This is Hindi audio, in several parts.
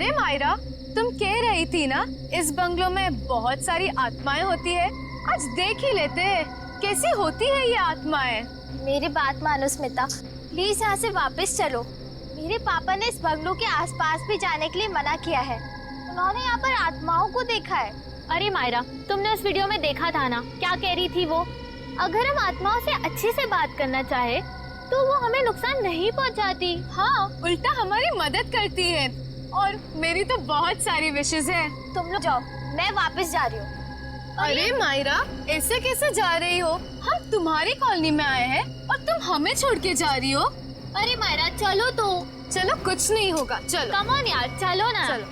अरे मायरा, तुम कह रही थी ना इस बंगलो में बहुत सारी आत्माएं होती है। आज देख ही लेते हैं कैसी होती है ये आत्माएं। मेरी बात मानो स्मिता, प्लीज यहाँ से वापस चलो। मेरे पापा ने इस बंगलो के आसपास भी जाने के लिए मना किया है। उन्होंने यहाँ पर आत्माओं को देखा है। अरे मायरा, तुमने उस वीडियो में देखा था ना, क्या कह रही थी वो? अगर हम आत्माओं से अच्छे से बात करना चाहे तो वो हमें नुकसान नहीं पहुंचाती। हाँ, उल्टा हमारी मदद करती है। और मेरी तो बहुत सारी विशेष है। तुम लोग जाओ, मैं वापस जा रही हूँ। अरे मायरा, ऐसे कैसे जा रही हो? हम तुम्हारी कॉलोनी में आए हैं और तुम हमें छोड़ के जा रही हो। अरे मायरा चलो तो। चलो, कुछ नहीं होगा, चलो। कम ऑन यार, चलो ना। चलो।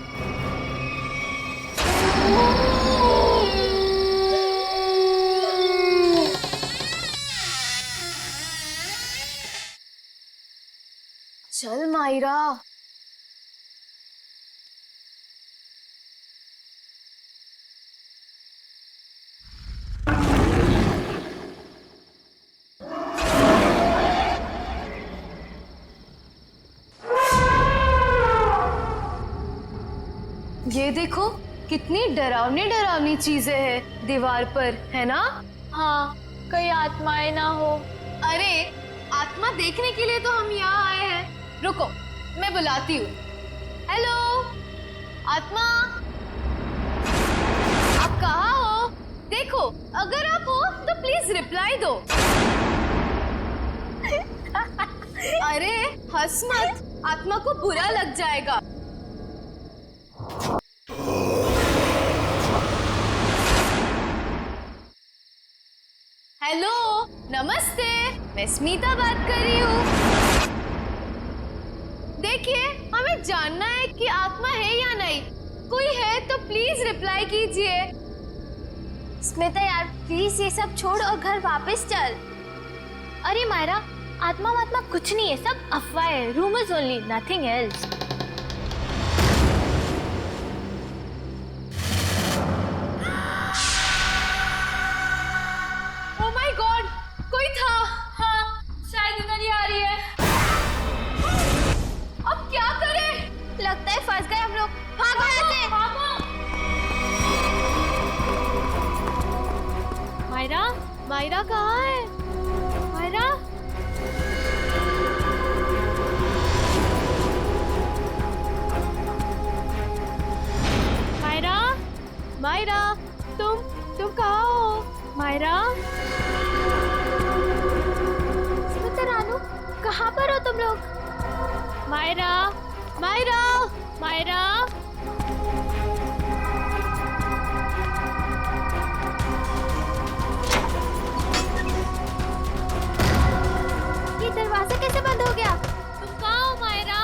चल मायरा। ये देखो, कितनी डरावनी डरावनी चीजें हैं दीवार पर, है ना? हाँ, कहीं आत्माएं ना हो। अरे, आत्मा देखने के लिए तो हम यहाँ आए हैं। रुको, मैं बुलाती हूँ। हेलो, आत्मा, आप कहाँ हो? देखो, अगर आप हो तो प्लीज रिप्लाई दो। अरे हंस मत, आत्मा को बुरा लग जाएगा। हेलो, नमस्ते, मैं स्मिता बात कर रही हूँ। देखिए, हमें जानना है कि आत्मा है या नहीं। कोई है तो प्लीज रिप्लाई कीजिए। स्मिता यार, प्लीज ये सब छोड़ और घर वापस चल। अरे मायरा, आत्मा वात्मा कुछ नहीं है, सब अफवाह है, rumours only, nothing else. Oh my God, कोई था। हाँ, शायद इधर ही आ रही है। अब क्या करें? लगता है फंस गए हम लोग। भागो यहाँ से। मायरा, मायरा कहाँ है? मायरा, मायरा, मायरा, तुम कहाँ हो? मायरा, स्मिता रानू, कहाँ पर हो तुम लोग? मायरा, मायरा, मायरा, ये दरवाजा कैसे बंद हो गया? तुम कहाँ हो मायरा?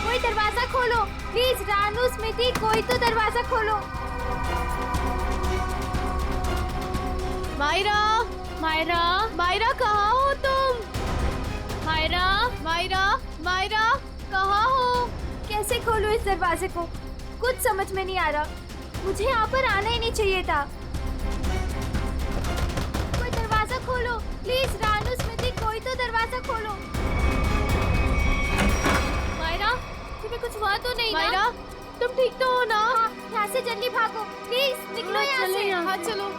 कोई दरवाजा खोलो प्लीज। रानू, स्मिति, कोई तो दरवाजा खोलो। मायरा, मायरा, मायरा कहाँ हो तुम? मायरा, मायरा, मायरा कहाँ हो? कैसे खोलूं इस दरवाजे को? कुछ समझ में नहीं आ रहा। मुझे यहाँ पर आना ही नहीं चाहिए था। कोई दरवाजा खोलो प्लीज। रानू, स्मिति, कोई तो दरवाजा खोलो। मायरा, तुम्हें कुछ हुआ तो नहीं ना? मायरा, तुम ठीक तो हो ना? हाँ, यहाँ से जल्दी भागो प्लीज। निकलो यहाँ से। हाँ, चलो।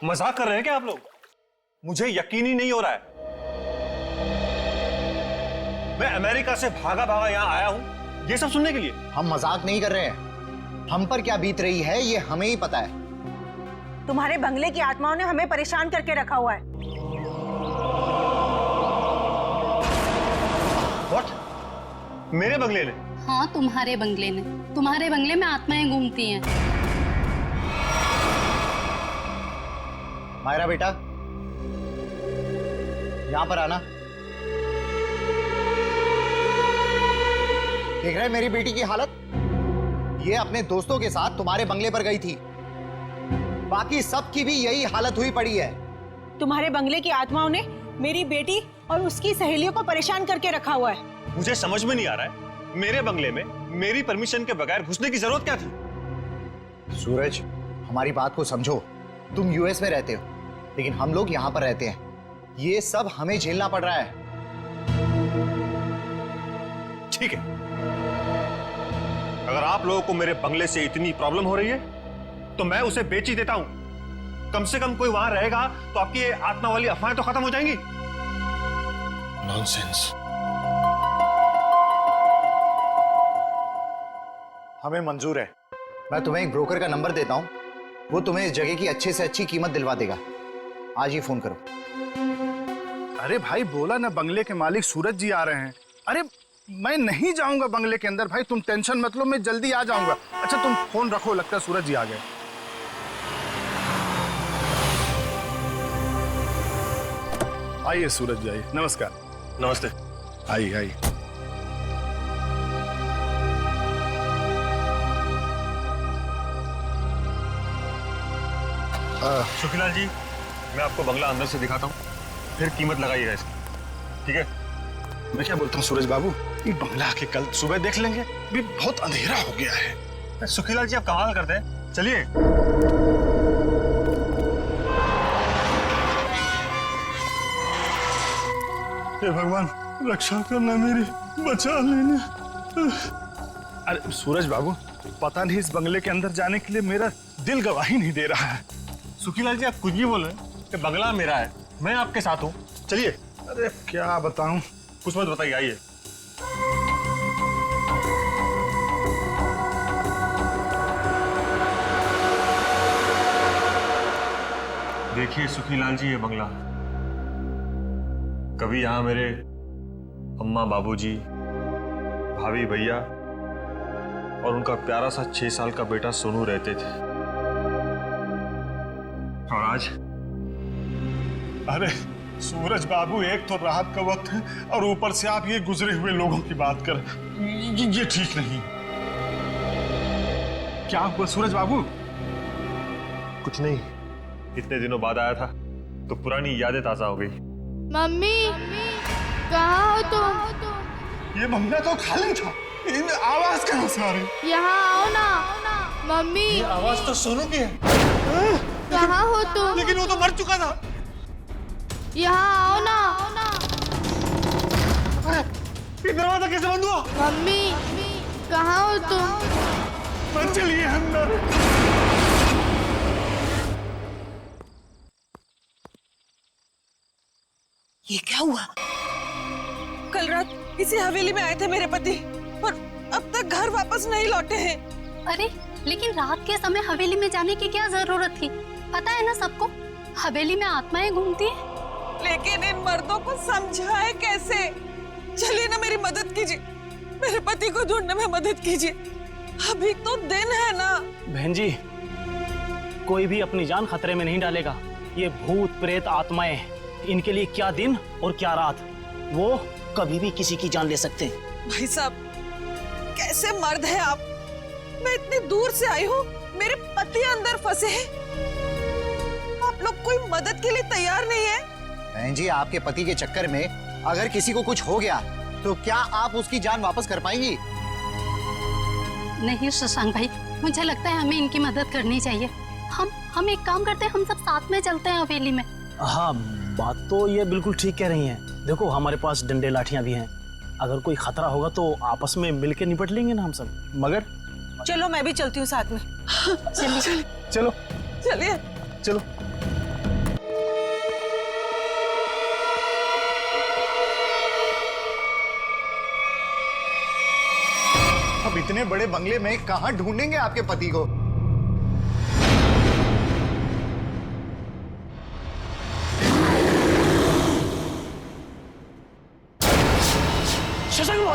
मजाक कर रहे हैं क्या आप लोग? मुझे यकीन ही नहीं हो रहा है। मैं अमेरिका से भागा भागा यहां आया हूं ये सब सुनने के लिए। हम मजाक नहीं कर रहे हैं। हम पर क्या बीत रही है ये हमें ही पता है। तुम्हारे बंगले की आत्माओं ने हमें परेशान करके रखा हुआ है। What? मेरे बंगले ने? हाँ, तुम्हारे बंगले ने। तुम्हारे बंगले में आत्माएं घूमती हैं। मायरा बेटा, यहां पर आना। देख रहे मेरी बेटी की हालत? ये अपने दोस्तों के साथ तुम्हारे बंगले पर गई थी। बाकी सबकी भी यही हालत हुई पड़ी है। तुम्हारे बंगले की आत्माओं ने मेरी बेटी और उसकी सहेलियों को परेशान करके रखा हुआ है। मुझे समझ में नहीं आ रहा है, मेरे बंगले में मेरी परमिशन के बगैर घुसने की जरूरत क्या थी? सूरज, हमारी बात को समझो। तुम यूएस में रहते हो, लेकिन हम लोग यहाँ पर रहते हैं। ये सब हमें झेलना पड़ रहा है। ठीक है, अगर आप लोगों को मेरे बंगले से इतनी प्रॉब्लम हो रही है तो मैं उसे बेच ही देता हूं। कम से कम कोई वहां रहेगा तो आपकी ये आत्मा वाली अफवाहें तो खत्म हो जाएंगी। नॉनसेंस। हमें मंजूर है। मैं तुम्हें एक ब्रोकर का नंबर देता हूं, वो तुम्हें इस जगह की अच्छे से अच्छी कीमत दिलवा देगा। आज ही फोन करो। अरे भाई, बोला ना बंगले के मालिक सूरज जी आ रहे हैं। अरे मैं नहीं जाऊंगा बंगले के अंदर भाई, तुम टेंशन मत लो, मैं जल्दी आ जाऊंगा। अच्छा तुम फोन रखो, लगता है सूरज जी आ गए। आइए सूरज जी, आइए। नमस्कार। नमस्ते। आइए आइए। सुखीलाल जी, मैं आपको बंगला अंदर से दिखाता हूँ, फिर कीमत लगाइएगा इसकी, ठीक है? मैं क्या बोलता हूँ सूरज बाबू, ये बंगला के कल सुबह देख लेंगे, अभी बहुत अंधेरा हो गया है। सुखीलाल जी, आप कमाल करते हैं, चलिए। हे भगवान, रक्षा करना मेरी, बचा लेना। अरे सूरज बाबू, पता नहीं इस बंगले के अंदर जाने के लिए मेरा दिल गवाही नहीं दे रहा है। सुखीलाल जी, आप कुछ भी बोल रहे हैं कि बंगला मेरा है, मैं आपके साथ हूँ, चलिए। अरे क्या बताऊं। कुछ मत बताइए, आइए। देखिए सुखीलाल जी, ये बंगला, कभी यहाँ मेरे अम्मा, बाबूजी, भाभी, भैया और उनका प्यारा सा 6 साल का बेटा सोनू रहते थे। और आज? अरे सूरज बाबू, एक तो रात का वक्त है और ऊपर से आप ये गुजरे हुए लोगों की बात कर, ये ठीक नहीं। क्या हुआ सूरज बाबू? कुछ नहीं, इतने दिनों बाद आया था तो पुरानी यादें ताजा हो गई। मम्मी, कहाँ हो तुम? ये बंगला तो खाली था, इन आवाज कहाँ से आ रही? यहाँ आओ ना। मम्मी, ये आवाज तो सोनू की है। कहाँ हो तुम? लेकिन वो तो मर चुका था। यहाँ आओ ना। ये दरवाजा कैसे बंद हुआ? मम्मी, कहाँ हो तुम? मत चलिए अंदर। ये क्या हुआ? कल रात इसी हवेली में आए थे मेरे पति और अब तक घर वापस नहीं लौटे हैं। अरे लेकिन रात के समय हवेली में जाने की क्या जरूरत थी? पता है ना सबको, हवेली में आत्माएं घूमती हैं। लेकिन इन मर्दों को समझाए कैसे? चलिए ना, मेरी मदद कीजिए, मेरे पति को ढूंढने में मदद कीजिए। अभी तो दिन है ना। बहन जी, कोई भी अपनी जान खतरे में नहीं डालेगा। ये भूत प्रेत आत्माएं, इनके लिए क्या दिन और क्या रात, वो कभी भी किसी की जान ले सकते हैं। भाई साहब, कैसे मर्द है आप? मैं इतनी दूर से आई हूँ, मेरे पति अंदर फंसे हैं, आप लोग कोई मदद के लिए तैयार नहीं है? बहन जी, आपके पति के चक्कर में अगर किसी को कुछ हो गया तो क्या आप उसकी जान वापस कर पाएंगी? नहीं शशांक भाई, मुझे लगता है हमें इनकी मदद करनी चाहिए। हम एक काम करते हैं, हम सब साथ में चलते हैं हवेली में। हाँ, बात तो ये बिल्कुल ठीक कह रही हैं। देखो, हमारे पास डंडे लाठियां भी हैं, अगर कोई खतरा होगा तो आपस में मिलके निपट लेंगे ना हम सब। मगर चलो, मैं भी चलती हूँ साथ में। चलिए चलो चलिए चलो। अब इतने बड़े बंगले में कहां ढूंढेंगे आपके पति को?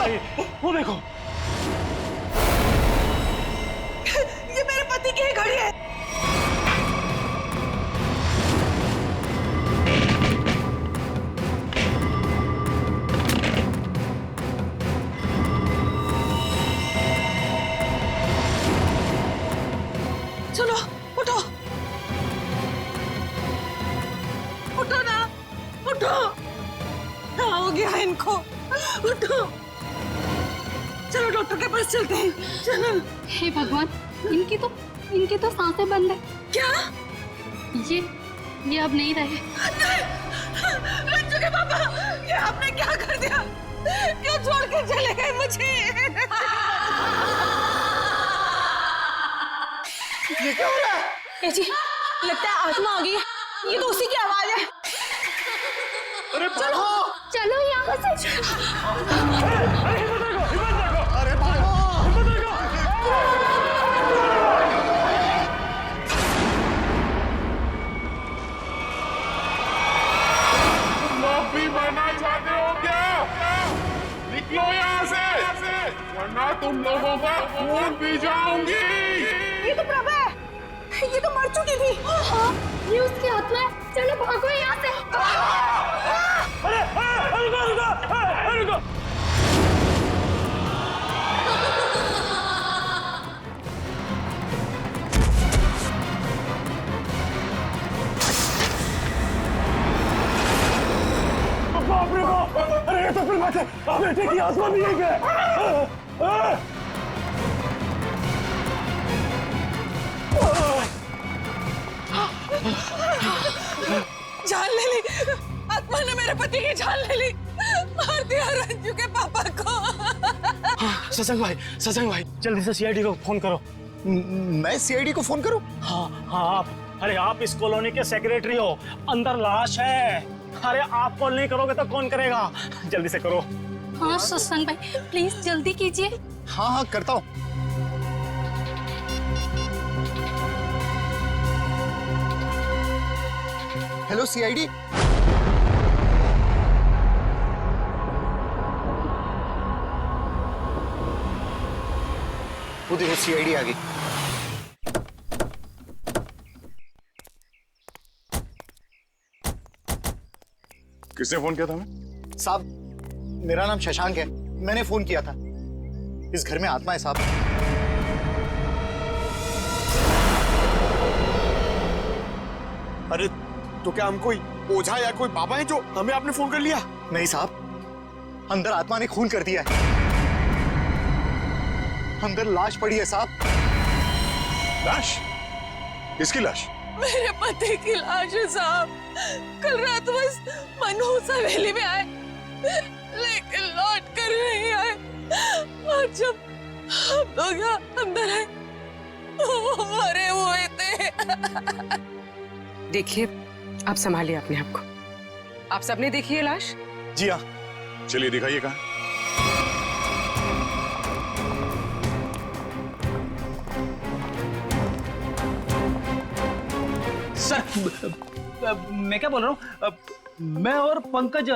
भाई, वो देखो। ये मेरे पति की ही घड़ी है। चलो उठो, उठो ना, उठो। क्या हो गया है इनको? उठो, चलो डॉक्टर के पास चलते हैं। चलो। हे भगवान, इनकी तो सांसें बंद है। क्या? ये अब नहीं रहे। रंजू के पापा, ये आपने क्या कर दिया? क्यों छोड़ के चले गए मुझे? ये क्या हो रहा है? जी, लगता है आत्मा आ गई है। ये तो उसी की आवाज है। अरे चलो चलो यहाँ से। अरे भागो! माफी मांगना चाहते हो क्या? निकलो यहाँ से, वरना तुम लोगों का खून पी जाऊंगी। ये तो प्रभा है, ये तो मर चुकी थी। हाँ, ये उसकी आत्मा है। चलो भागो यहाँ से। रुको। बाप रे बाप! अरे ये तो फिर बेटे की आत्मा भी एक है। जान ले ली, आत्मा ने मेरे पति की जान ले ली। मार दिया रंजू के पापा को। सत्संग भाई, जल्दी से सीआईडी को फोन करो। मैं सीआईडी को फोन करूं? हाँ, अरे आप इस कॉलोनी के सेक्रेटरी हो, अंदर लाश है। अरे आप कॉल नहीं करोगे तो कौन करेगा? जल्दी से करो। हाँ सत्संग भाई, प्लीज जल्दी कीजिए। हाँ करता हूँ। Hello CID. वो देखो सीआईडी आ गई। किसने फोन किया था हमें? साहब, मेरा नाम शशांक है, मैंने फोन किया था। इस घर में आत्मा है साहब। अरे तो क्या हम कोई ओझा या कोई बाबा है जो हमें आपने फोन कर लिया? नहीं साहब, अंदर आत्मा ने खून कर दिया है। अंदर लाश पड़ी है साहब। लाश? किसकी लाश? मेरे पति की लाश है साहब। कल रात बस मनहूस हवेली में आए, लेकिन लौट कर नहीं आए। और जब हम लोग यहाँ अंदर आए, वो मरे हुए थे। देखिए, आप संभालिए अपने आप को। आप सबने देखी है लाश? जी हाँ। चलिए दिखाइए कहाँ। सर, मैं क्या बोल रहा हूँ, मैं और पंकज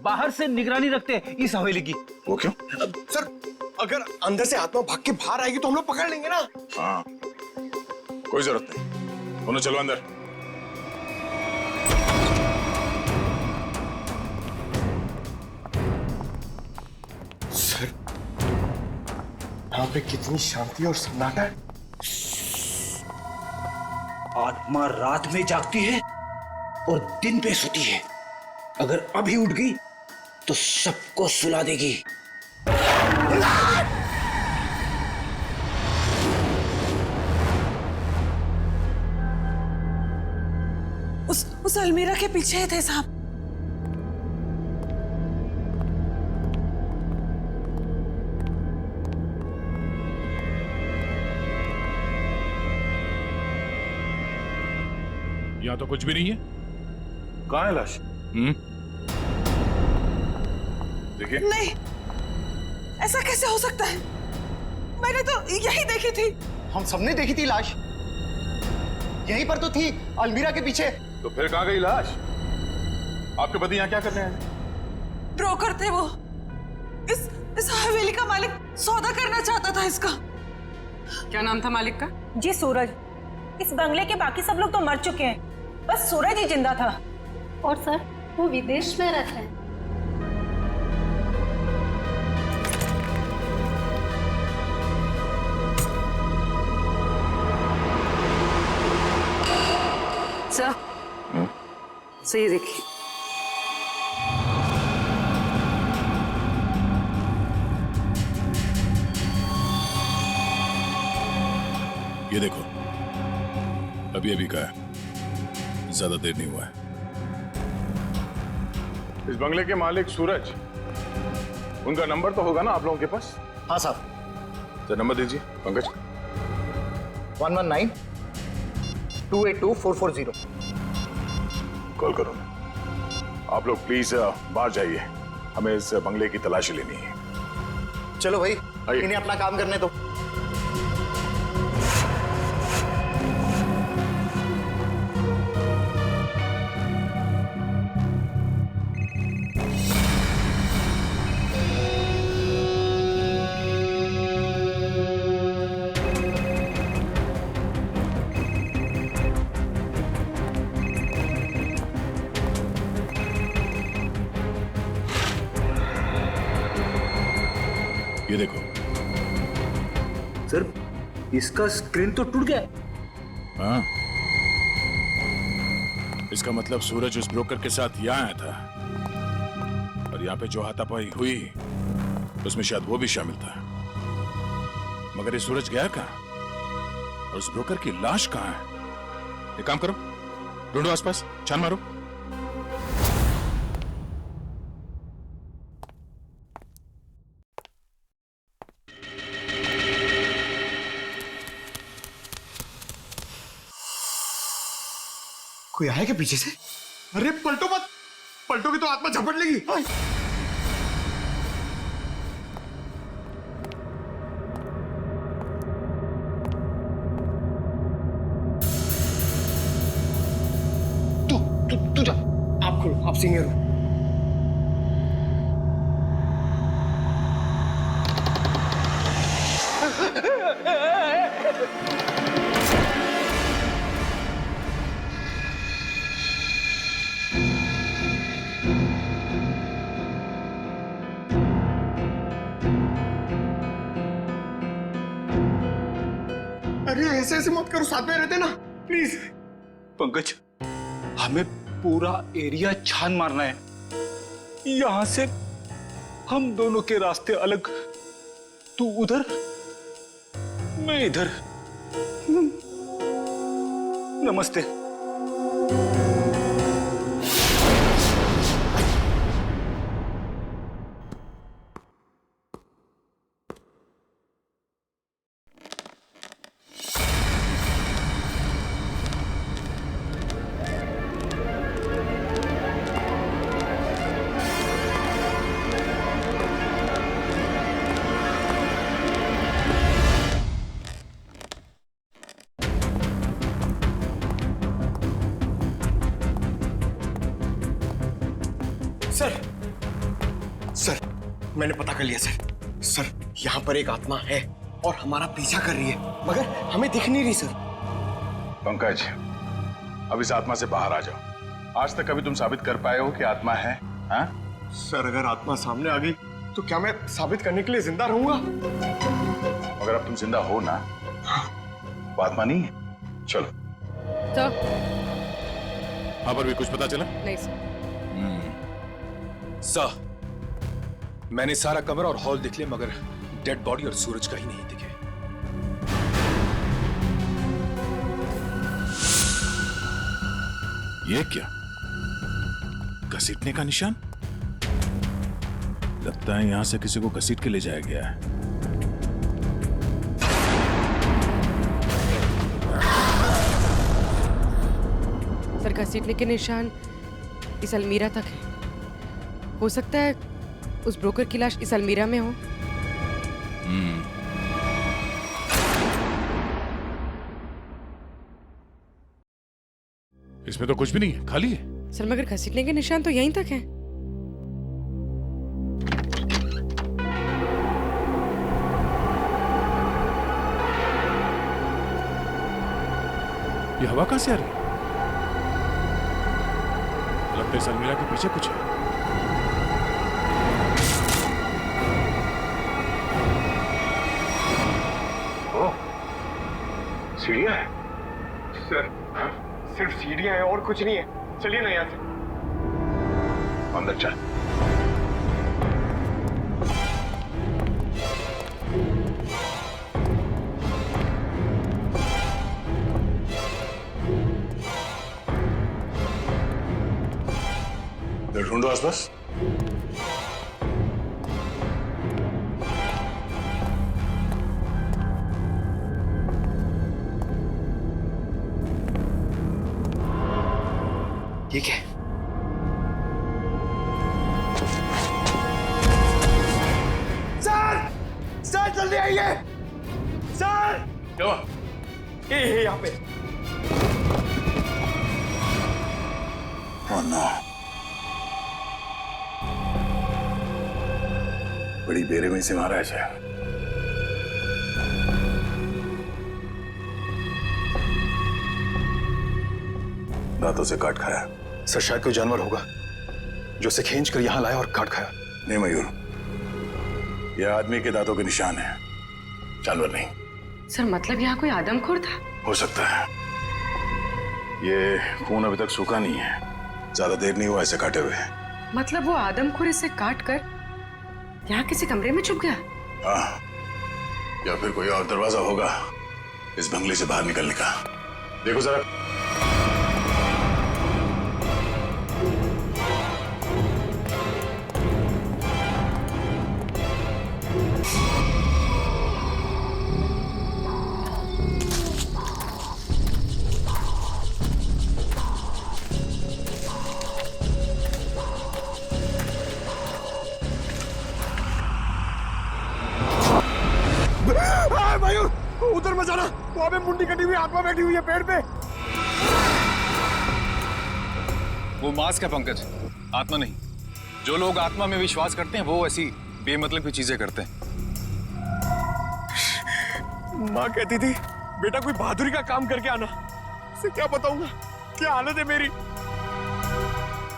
बाहर से निगरानी रखते हैं इस हवेली की। वो क्यों? सर, अगर अंदर से आत्मा भाग के बाहर आएगी तो हम लोग पकड़ लेंगे ना। हाँ, कोई जरूरत नहीं। दोनों चलो अंदर। सर, यहाँ पे कितनी शांति और सन्नाटा है। आत्मा रात में जागती है और दिन पे सोती है। अगर अभी उठ गई तो सबको सुला देगी। उस अलमीरा के पीछे थे साहब। यहाँ तो कुछ भी नहीं है। कहाँ है लाश? देखिए। नहीं, ऐसा कैसे हो सकता है? मैंने तो यही देखी थी। हम सबने देखी थी लाश, यहीं पर तो थी, अलमीरा के पीछे। तो फिर कहाँ गई लाश? आपके पति यहाँ क्या करने आए? ब्रोकर थे वो, इस हवेली का मालिक सौदा करना चाहता था इसका। क्या नाम था मालिक का? जी सूरज। इस बंगले के बाकी सब लोग तो मर चुके हैं, बस सूरज ही जिंदा था। और सर वो विदेश में रहता है। सर, सही देखिए। ये देखो, अभी अभी का है, ज्यादा देर नहीं हुआ है। इस बंगले के मालिक सूरज, उनका नंबर तो होगा ना आप लोगों के पास? हाँ साहब। तो नंबर दीजिए पंकज। 119-282-440। कॉल करो। आप लोग प्लीज बाहर जाइए, हमें इस बंगले की तलाशी लेनी है। चलो भाई, आइए। इन्हें अपना काम करने दो। ये देखो। सर, इसका स्क्रीन तो टूट गया। हाँ, इसका मतलब सूरज उस ब्रोकर के साथ यहाँ आया था, और यहाँ पे जो हाथापाई हुई उसमें शायद वो भी शामिल था। मगर ये सूरज गया कहाँ? और उस ब्रोकर की लाश कहाँ है? एक काम करो, ढूंढो आसपास, छान मारो। कोई आया क्या पीछे से? अरे पलटो मत, पलटोगे तो आत्मा झपट लेगी। तू जा, आप खोलो, आप सीनियर हो। अरे ऐसे मत करो, साथ में रहते ना प्लीज। पंकज, हमें पूरा एरिया छान मारना है। यहां से हम दोनों के रास्ते अलग, तू उधर मैं इधर। नमस्ते। सर, मैंने पता कर लिया सर। सर, यहाँ पर एक आत्मा है और हमारा पीछा कर रही है, मगर हमें दिख नहीं रही सर। पंकज, अब इस आत्मा से बाहर आ जाओ। आज तक कभी तुम साबित कर पाए हो कि आत्मा है? हाँ? सर, अगर आत्मा सामने आ गई तो क्या मैं साबित करने के लिए जिंदा रहूंगा? अगर अब तुम जिंदा हो ना, वो आत्मा नहीं है। चलो। तो हाँ, पर भी कुछ पता चला? नहीं सर। सर, मैंने सारा कमरा और हॉल देख लिया, मगर डेड बॉडी और सूरज का ही नहीं दिखे। ये क्या? घसीटने का निशान? लगता है यहां से किसी को घसीट के ले जाया गया है। सर, घसीटने के निशान इस अलमीरा तक है। हो सकता है उस ब्रोकर की लाश इस अलमीरा में हो। इसमें तो कुछ भी नहीं है, खाली है। सर, मगर घसीटने के निशान तो यहीं तक हैं। ये हवा कहां से आ रही है? लगता है इस अलमीरा के पीछे कुछ है। सीढ़ियां है सर, सिर्फ सीढ़ियां हैं और कुछ नहीं है। चलिए ना यहाँ से। अंदर चल। ढूंढो आसपास। ये क्या है? सर जल्दी आइए सर। क्या? ये यहाँ पे। Oh no. बड़ी बेरहमी से मारा है शायद। दांतों से काट खाया। सर शायद कोई जानवर होगा जो उसे खींच कर यहाँ लाया और काट खाया। नहीं मयूर, यह आदमी के दांतों के निशान है, जानवर नहीं। सर मतलब यहाँ कोई आदमखोर था? हो सकता है। ये खून अभी तक सूखा नहीं है, ज्यादा देर नहीं हुआ ऐसे काटे हुए। मतलब वो आदमखोर इसे काट कर यहाँ किसी कमरे में छुप गया? हाँ, या फिर कोई और दरवाजा होगा इस बंगले से बाहर निकलने का। देखो जरा। मयूर उधर मत जाना, वहां पे मुंडी कटी हुई आत्मा बैठी हुई है पेड़ पे। वो मास्क है पंकज, आत्मा नहीं। जो लोग आत्मा में विश्वास करते हैं वो ऐसी बेमतलब की चीजें करते हैं। माँ कहती थी बेटा कोई बहादुरी का काम करके आना। उसे क्या बताऊंगा क्या हालत है मेरी।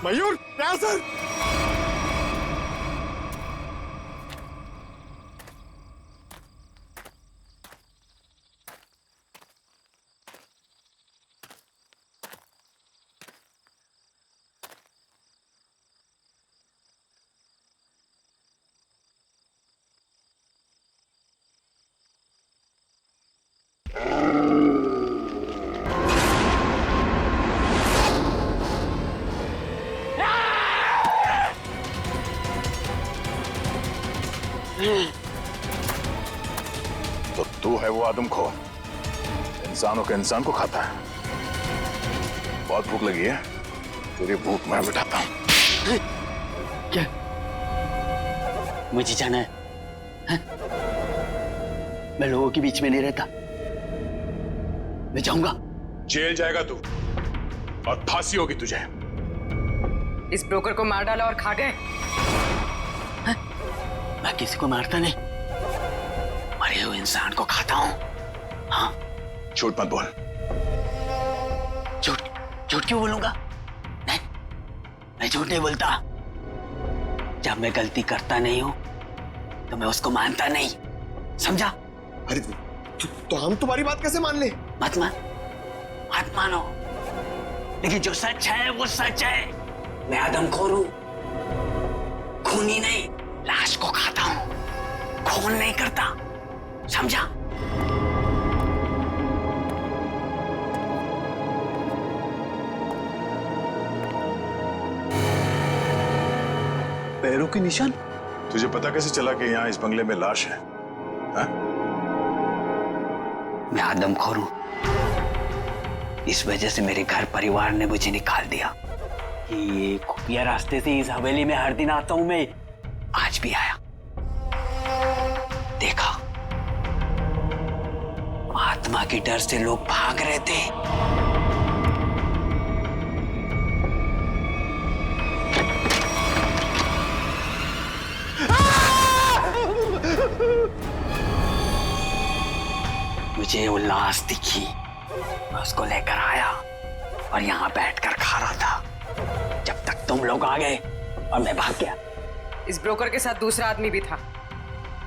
मयूर क्या सर? तो तू है वो आदमखोर, इंसानों के इंसान को खाता है। बहुत भूख लगी है, तेरी भूख मैं मिटाता हूं। क्या मुझे जाना है? हाँ? मैं लोगों के बीच में नहीं रहता, मैं जाऊंगा। जेल जाएगा तू और फांसी होगी तुझे। इस ब्रोकर को मार डाला और खा गए। हाँ? मैं किसी को मारता नहीं, मरे हुए इंसान को खाता हूं। हाँ? झूठ मत बोल। झूठ क्यों बोलूंगा? नहीं, मैं झूठ नहीं बोलता। जब मैं गलती करता नहीं हूं तो मैं उसको मानता नहीं, समझा? अरे तो हम तुम्हारी बात कैसे मान ले? मत मानो, लेकिन जो सच है वो सच है। मैं आदमखोर हूं, खूनी नहीं, लाश को खाता हूं, खून नहीं करता, समझा? पैरों के निशान? तुझे पता कैसे चला कि यहाँ इस बंगले में लाश है? हा? मैं आदमखोर हूं, इस वजह से मेरे घर परिवार ने मुझे निकाल दिया। ये खुफिया रास्ते से इस हवेली में हर दिन आता हूं मैं, आज भी आया। देखा, आत्मा के डर से लोग भाग रहे थे। मुझे वो लाश दिखी, मैं उसको लेकर आया और यहाँ बैठकर खा रहा था जब तक तुम लोग आ गए और मैं भाग गया। इस ब्रोकर के साथ दूसरा आदमी भी था,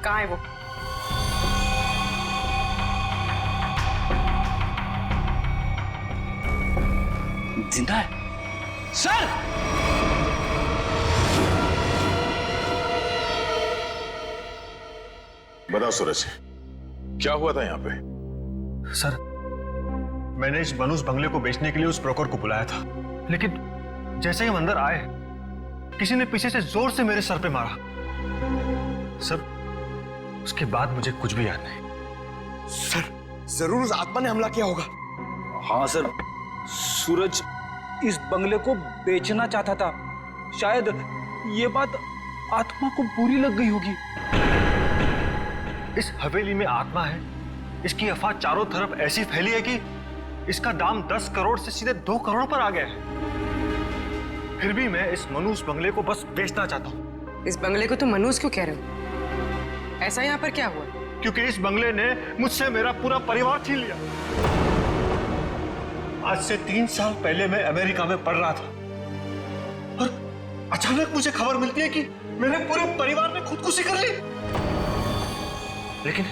कहाँ है वो? जिंदा है सर। बताओ सूरज, क्या हुआ था यहाँ पे? सर, मैंने इस मनुष्य बंगले को बेचने के लिए उस ब्रोकर को बुलाया था, लेकिन जैसे ही हम अंदर आए किसी ने पीछे से जोर से मेरे सर पे मारा। सर, उसके बाद मुझे कुछ भी याद नहीं। सर, जरूर उस आत्मा ने हमला किया होगा। हाँ सर, सूरज इस बंगले को बेचना चाहता था। शायद ये बात आत्मा को बुरी लग गई होगी। इस हवेली में आत्मा है, इसकी अफवाह चारों तरफ ऐसी फैली है कि इसका दाम 10 करोड़ से सीधे 2 करोड़ पर आ गया है। फिर भी मैं इस मनुष्य बंगले को बस बेचना चाहता हूँ। इस बंगले को तुम मनुष्य क्यों कह रहे हो? ऐसा यहाँ पर क्या हुआ? क्योंकि इस बंगले ने मुझसे मेरा पूरा परिवार छीन लिया। आज से 3 साल पहले मैं अमेरिका में पढ़ रहा था और अचानक मुझे खबर मिलती है कि मेरे पूरे परिवार ने खुदकुशी कर ली। लेकिन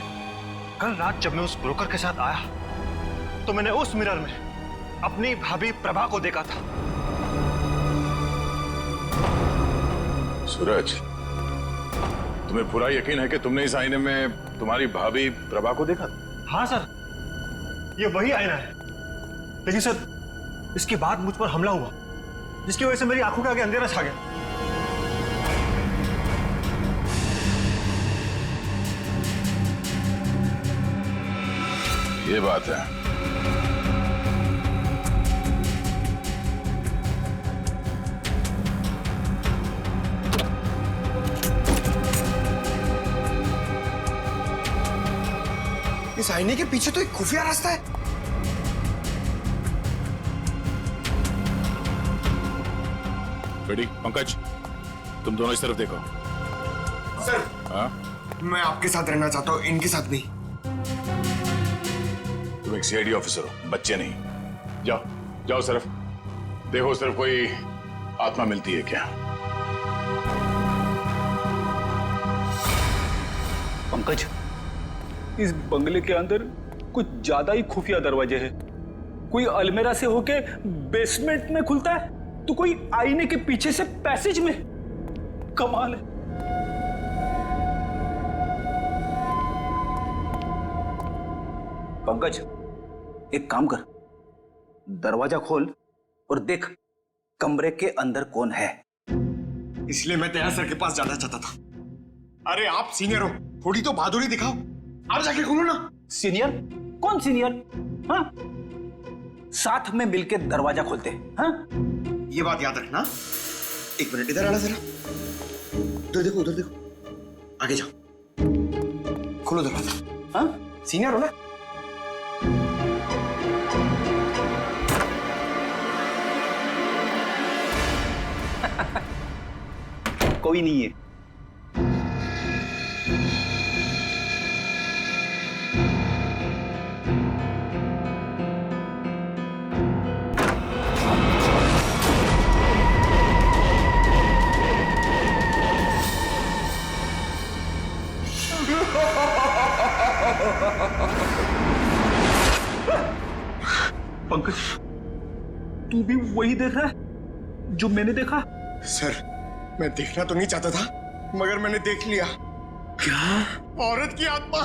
कल रात जब मैं उस ब्रोकर के साथ आया तो मैंने उस मिरर में अपनी भाभी प्रभा को देखा था। सूरज, तुम्हें पूरा यकीन है कि तुमने इस आईने में तुम्हारी भाभी प्रभा को देखा? हाँ सर, ये वही आईना है। लेकिन सर, इसके बाद मुझ पर हमला हुआ जिसकी वजह से मेरी आंखों के आगे अंधेरा छा गया। ये बात है। इस आईने के पीछे तो एक खुफिया रास्ता है। बेटी, पंकज, तुम दोनों इस तरफ देखो। सर, हाँ? मैं आपके साथ रहना चाहता हूँ, इनके साथ नहीं। तुम एक सीआईडी ऑफिसर हो, बच्चे नहीं। जाओ जाओ, सिर्फ देखो, सिर्फ कोई आत्मा मिलती है क्या। पंकज, इस बंगले के अंदर कुछ ज्यादा ही खुफिया दरवाजे हैं। कोई अलमेरा से होके बेसमेंट में खुलता है तो कोई आईने के पीछे से पैसेज में। कमाल है। पंकज, एक काम कर, दरवाजा खोल और देख कमरे के अंदर कौन है। इसलिए मैं तैयार सर के पास जाना चाहता था। अरे आप सीनियर हो, थोड़ी तो बहादुरी दिखाओ। आप जाके खोलो ना। सीनियर? कौन सीनियर? हाँ, साथ में मिलके दरवाजा खोलते हैं। हाँ, ये बात याद रखना। एक मिनट इधर आना जरा। उधर देखो, उधर देखो, आगे जाओ, खोलो दरवाजा। हाँ, सीनियर हो ना। कोई नहीं है। पंकज, तू भी वही देख रहा है जो मैंने देखा? सर, मैं देखना तो नहीं चाहता था, मगर मैंने देख लिया। क्या? औरत की आत्मा।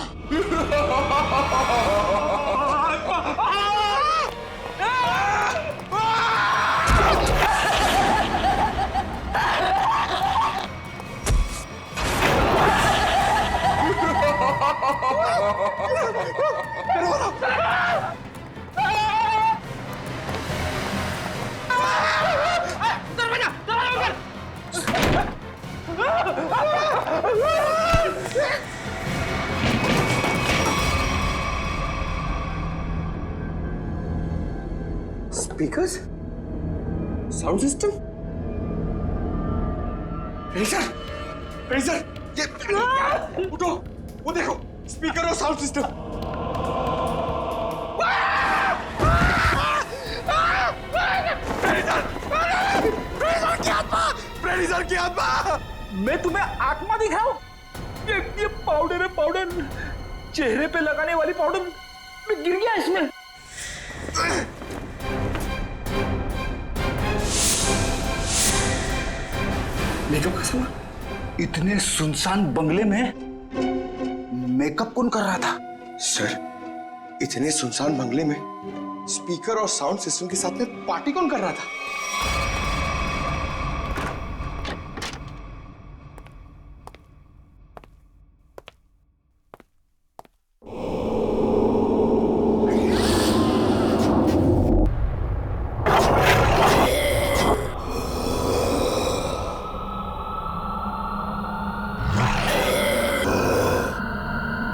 Speakers, sound system, razor, razor, ये उठो, वो देखो, स्पीकर और साउंड सिस्टम। टेम्परेरी सर की आत्मा। मैं तुम्हें आत्मा दिख रहा हूँ? ये पाउडर है, पाउडर, चेहरे पे लगाने वाली पाउडर। मैं गिर गया इसमें। मेकअप कैसे हुआ? इतने सुनसान बंगले में मेकअप कौन कर रहा था? सर, इतने सुनसान बंगले में स्पीकर और साउंड सिस्टम के साथ में पार्टी कौन कर रहा था?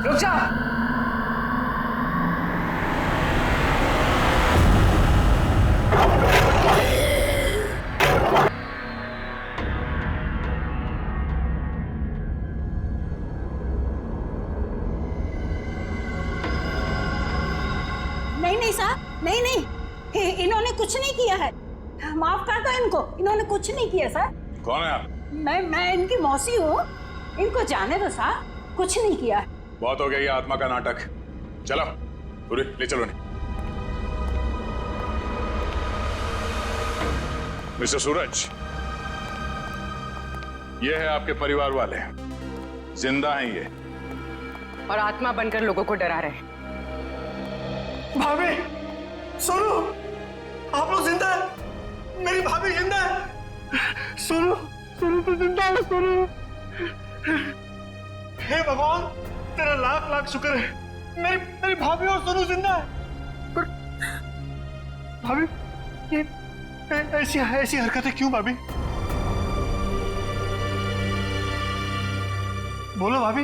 रुक जा। नहीं नहीं साहब, नहीं नहीं, इन्होंने कुछ नहीं किया है। माफ कर दो इनको, इन्होंने कुछ नहीं किया सर। कौन है आप? मैं इनकी मौसी हूँ, इनको जाने दो साहब, कुछ नहीं किया है। बहुत हो गया ये आत्मा का नाटक। चलो पूरी ले चलो। नहीं मिस्टर सूरज, ये है आपके परिवार वाले, जिंदा हैं ये, और आत्मा बनकर लोगों को डरा रहे हैं। भाभी सुनो, आप लोग जिंदा है, मेरी भाभी जिंदा है। सुनो सुनो तो जिंदा है, सुनो। हे भगवान, तेरा लाख लाख शुक्र है, मेरी भाभी और सुनो जिंदा है। पर भाभी ये ऐसी हरकतें क्यों भाभी? बोलो भाभी।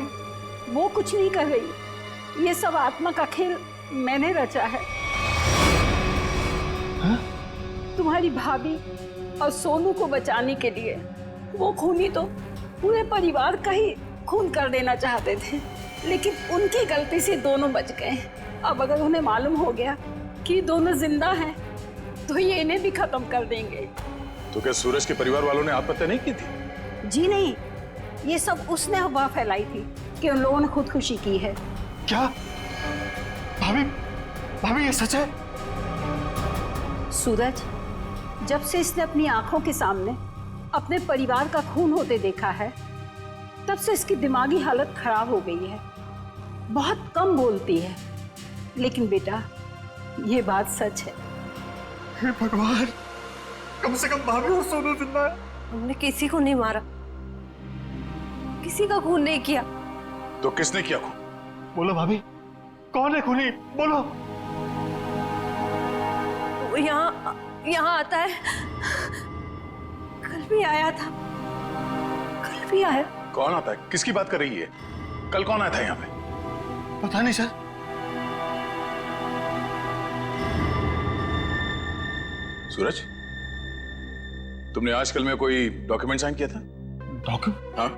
वो कुछ नहीं कर रही, ये सब आत्मा का खेल मैंने रचा है। हा? तुम्हारी भाभी और सोनू को बचाने के लिए वो खूनी तो पूरे परिवार का ही खून कर देना चाहते थे, लेकिन उनकी गलती से दोनों बच गए। अब अगर उन्हें मालूम हो गया कि दोनों जिंदा हैं, तो ये इन्हें भी खत्म कर देंगे। तो क्या सूरज के परिवार वालों ने आत्महत्या नहीं की थी? जी नहीं, ये सब उसने अफवाह फैलाई थी कि उन लोगों ने खुदकुशी की है। क्या भाभी ये सच है? सूरज, जब से इसने अपनी आंखों के सामने अपने परिवार का खून होते देखा है, तब से इसकी दिमागी हालत खराब हो गई है। बहुत कम बोलती है, लेकिन बेटा ये बात सच है। हे भगवान, कम से कम भाभी और सोनू जिंदा है। हमने किसी को नहीं मारा, किसी का खून नहीं किया। तो किसने किया खून? बोलो भाभी, कौन है खूनी? बोलो। वो यहाँ आता है, कल भी आया था, कल भी आया। कौन आता है? किसकी बात कर रही है? कल कौन आया था यहाँ पे? पता नहीं सर। सूरज, तुमने आजकल में कोई डॉक्यूमेंट साइन किया था? डॉक्यूमेंट? हाँ?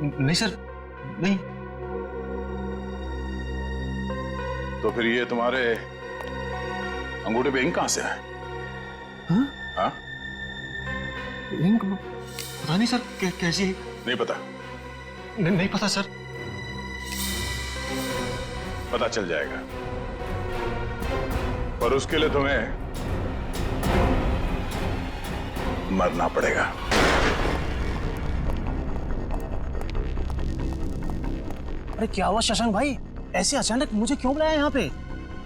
नहीं सर, नहीं। तो फिर ये तुम्हारे अंगूठे पे इंक कहां से है? हाँ? इंक पता नहीं सर, कैसी है? नहीं पता? नहीं पता सर। पता चल जाएगा, पर उसके लिए तुम्हें मरना पड़ेगा। अरे क्या हुआ शशांक भाई, ऐसे अचानक मुझे क्यों बुलाया यहाँ पे?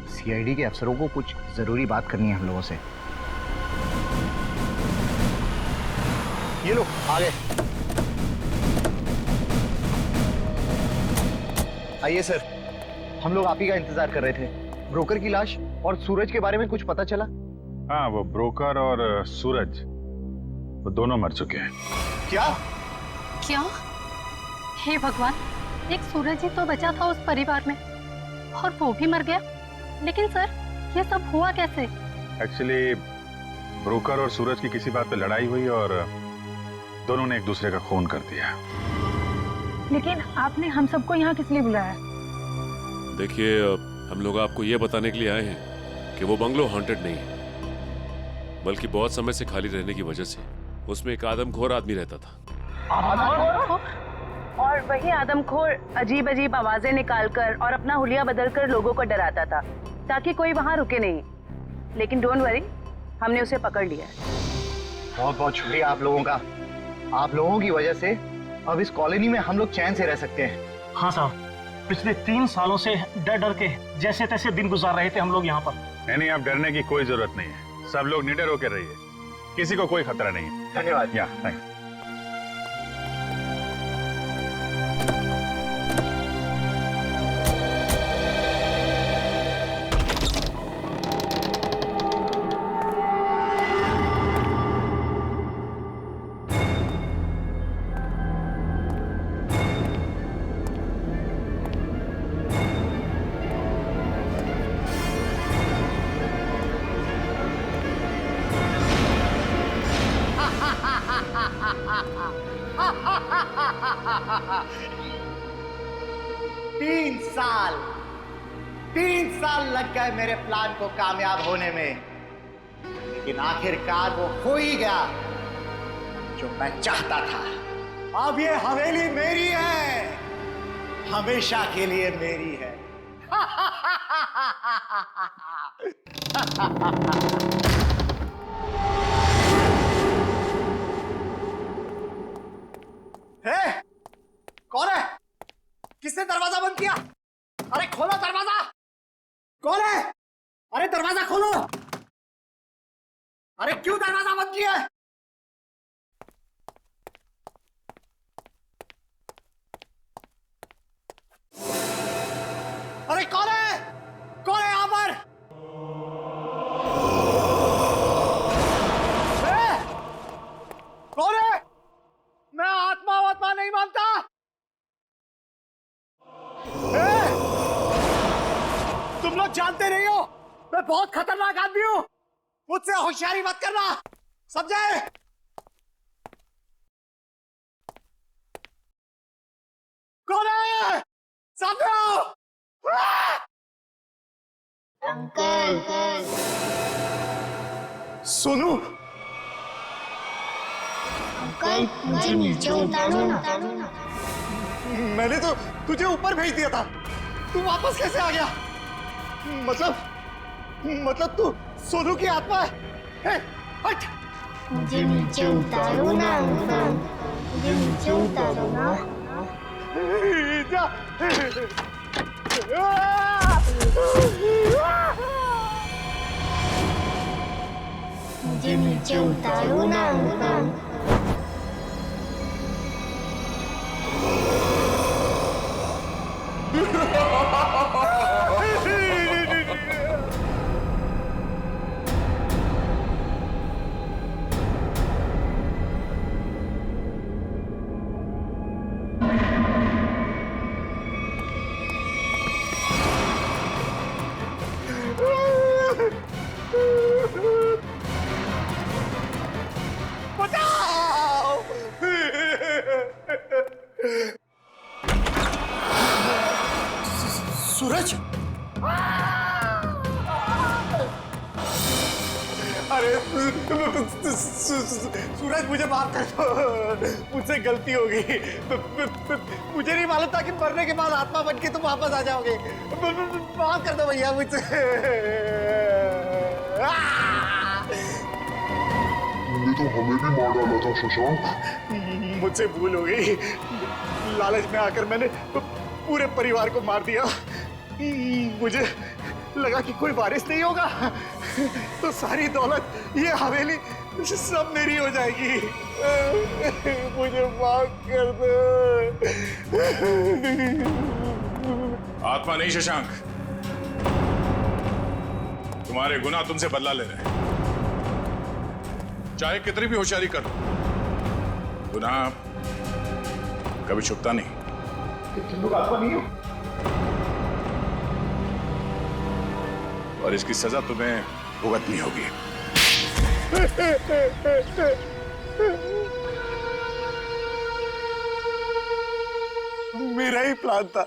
सीआईडी के अफसरों को कुछ जरूरी बात करनी है हम लोगों से। ये लो आ गए। आइए सर, हम लोग आप ही का इंतजार कर रहे थे। ब्रोकर की लाश और सूरज के बारे में कुछ पता चला? हाँ, वो ब्रोकर और सूरज वो दोनों मर चुके हैं। क्या? हे भगवान, एक सूरज ही तो बचा था उस परिवार में और वो भी मर गया। लेकिन सर, ये सब हुआ कैसे? एक्चुअली ब्रोकर और सूरज की किसी बात पे लड़ाई हुई और दोनों ने एक दूसरे का खून कर दिया। लेकिन आपने हम सबको यहाँ किस लिए बुलाया? देखिए, हम लोग आपको ये बताने के लिए आए हैं कि वो बंगलो हॉन्टेड नहीं है, बल्कि बहुत समय से खाली रहने की वजह से उसमें एक आदमखोर आदमी रहता था। और वही आदमखोर अजीब अजीब आवाजें निकालकर और अपना हुलिया बदलकर लोगों को डराता था ताकि कोई वहां रुके नहीं। लेकिन डोंट वरी, हमने उसे पकड़ लिया है। बहुत बहुत शुक्रिया आप लोगों का। आप लोगों की वजह से अब इस कॉलोनी में हम लोग चैन से रह सकते हैं। हाँ साहब, पिछले 3 सालों से डर डर के जैसे तैसे दिन गुजार रहे थे हम लोग यहाँ पर। नहीं, अब डरने की कोई जरूरत नहीं है। सब लोग निडर होकर रहिए, किसी को कोई खतरा नहीं है। धन्यवाद। Thank you. तीन साल लग गए मेरे प्लान को कामयाब होने में, लेकिन आखिरकार वो हो ही गया जो मैं चाहता था। अब ये हवेली मेरी है, हमेशा के लिए मेरी है। कौन है? किसने दरवाजा बंद किया? अरे खोलो दरवाजा! कौन है? अरे दरवाजा खोलो! अरे क्यों दरवाजा बंद किया? अरे कौन है? कौन है यहां पर? कौन है? मैं आत्मा नहीं मानता। तुम लोग जानते नहीं हो मैं बहुत खतरनाक आदमी हूं, मुझसे होशियारी मत करना, समझे? कौन है? सामने आओ। अंकल। सोनू, अंकल मुझे नीचे उतारो ना। मैंने तो तुझे ऊपर भेज दिया था, तू वापस कैसे आ गया? मतलब तू सोनू की आत्मा है? हट! मुझे नीचे उतारो ना अंकल, मुझे नीचे उतारो ना। मुझे नीचे उतारो ना अंकल। सूरज, अरे सूरज मुझे माफ कर दो, मुझसे गलती हो गई। मुझे नहीं मालूम था कि मरने के बाद आत्मा बन के तुम वापस आ जाओगे। माफ कर दो भैया मुझसे। तुमने तो हमें भी मार डाला था शशांक। मुझसे भूल हो गई, लालच में आकर मैंने पूरे परिवार को मार दिया। मुझे लगा कि कोई वारिस नहीं होगा तो सारी दौलत, ये हवेली सब मेरी हो जाएगी। मुझे माफ कर दो। आत्मा नहीं शशांक, तुम्हारे गुनाह तुमसे बदला ले रहे हैं। चाहे कितनी भी होशियारी करो, गुनाह कभी छुपता नहीं। तुम लोग आत्मा नहीं हो और इसकी सजा तुम्हें भुगतनी होगी। मेरा ही प्लान था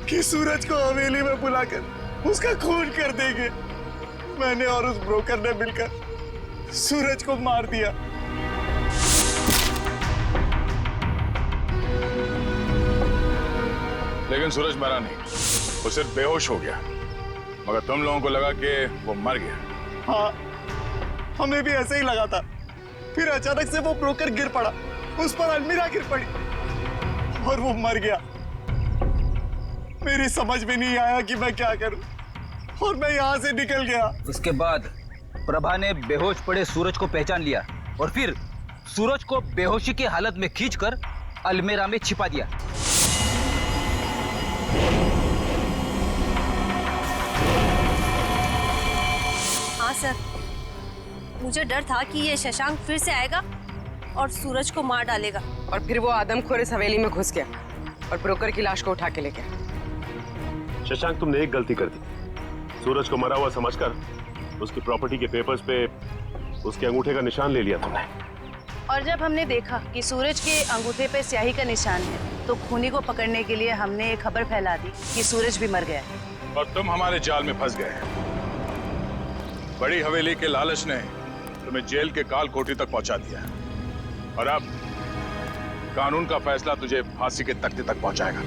कि सूरज को हवेली में बुलाकर उसका खून कर देंगे। मैंने और उस ब्रोकर ने मिलकर सूरज को मार दिया। लेकिन सूरज मरा नहीं, वो सिर्फ बेहोश हो गया। मगर तुम लोगों को लगा कि वो मर गया। हाँ, हमें भी ऐसे ही लगा था। फिर अचानक से वो ब्रोकर गिर पड़ा, उस पर अलमीरा गिर पड़ी और वो मर गया। मेरी समझ में नहीं आया कि मैं क्या करूं और मैं यहाँ से निकल गया। उसके बाद प्रभा ने बेहोश पड़े सूरज को पहचान लिया और फिर सूरज को बेहोशी की हालत में खींचकर अलमीरा में छिपा दिया। हाँ सर, मुझे डर था कि ये शशांक फिर से आएगा और सूरज को मार डालेगा। और फिर वो आदमखोर इस हवेली में घुस गया और ब्रोकर की लाश को उठा के ले गया। शशांक, तुमने एक गलती कर दी। सूरज को मरा हुआ समझकर उसकी प्रॉपर्टी के पेपर्स पे उसके अंगूठे का निशान ले लिया तुमने। और जब हमने देखा कि सूरज के अंगूठे पे स्याही का निशान है, तो खूनी को पकड़ने के लिए हमने एक खबर फैला दी कि सूरज भी मर गया है। और तुम हमारे जाल में फंस गए। बड़ी हवेली के लालच ने तुम्हें जेल के काल कोठरी तक पहुंचा दिया और अब कानून का फैसला तुझे फांसी के तख्ते तक पहुंचाएगा।